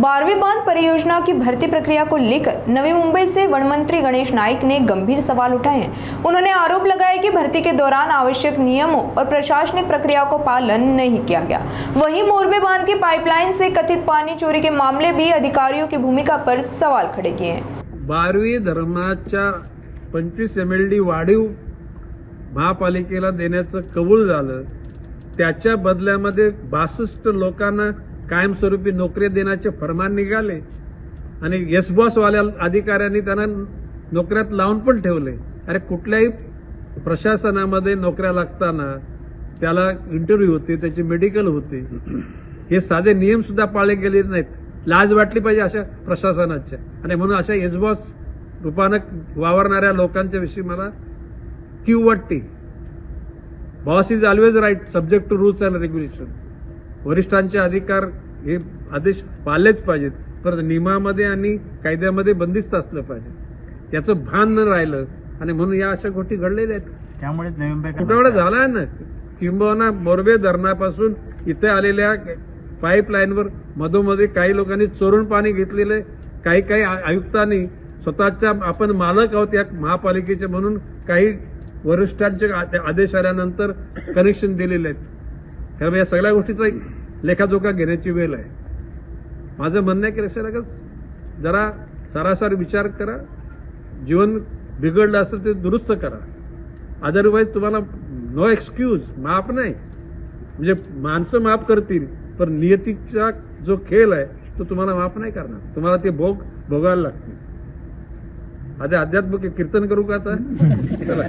12वीं बांध परियोजना की भर्ती प्रक्रिया को लेकर नवी मुंबई से वन मंत्री गणेश नाइक ने गंभीर सवाल उठाए हैं। उन्होंने आरोप लगाया कि भर्ती के दौरान आवश्यक नियमों और प्रशासनिक प्रक्रिया को पालन नहीं किया गया। वहीं मोरबे बांध की पाइपलाइन से कथित पानी चोरी के मामले भी अधिकारियों की भूमिका पर सवाल खड़े किए हैं। 12वी धरणाच्या 25 MLD वाढीव महापालिकेला देण्याचं कबूल झालं। त्याच्या बदल्यामध्ये 62 लोकांना कायमस्वरूपी नोकरी देण्याचे फरमान निघाले आणि येस बॉस वाल्या अधिकाऱ्यांनी त्यांना नोकऱ्यात लावून पण ठेवले। अरे कुठल्याही प्रशासनामध्ये नोकऱ्या लागताना त्याला इंटरव्ह्यू होते, त्याची मेडिकल होते, हे साधे नियम सुद्धा पाळले गेले नाहीत। लाज वाटली पाहिजे अशा प्रशासनाच्या, आणि म्हणून अशा येस बॉस रूपानं वावरणाऱ्या लोकांच्या विषयी मला कीव वाटते। Boss is always right subject to rules and regulation. वरिष्ठांचे अधिकार हे आदेश पाळलेच पाहिजेत, परंतु नियमामध्ये आणि कायद्यामध्ये बंदिस्त असलं पाहिजे। याचं भान न राहिलं आणि म्हणून या अशा गोष्टी घडलेल्या आहेत। त्यामुळे कुठेवढा झाला ना, किंबहुना मोरबे धरणापासून इथे आलेल्या पाईपलाईनवर मधोमध्ये काही लोकांनी चोरून पाणी घेतलेलं आहे। काही आयुक्तांनी स्वतःच्या आपण मालक आहोत या महापालिकेचे म्हणून काही वरिष्ठांचे आदेश आल्यानंतर कनेक्शन दिलेले आहेत। त्यामुळे या सगळ्या गोष्टीचा लेखाजोखा घेण्याची वेळ आहे। माझं म्हणणं आहे की रक्षालगच जरा सरासर विचार करा, जीवन बिघडलं असेल ते दुरुस्त करा, अदरवाईज तुम्हाला नो एक्सक्यूज, माफ नाही। म्हणजे माणसं माफ करतील पण नियतीचा जो खेळ आहे तो तुम्हाला माफ नाही करणार, तुम्हाला ते भोगायला लागतील। आधी अध्यात्मिक कीर्तन करू का आता? चला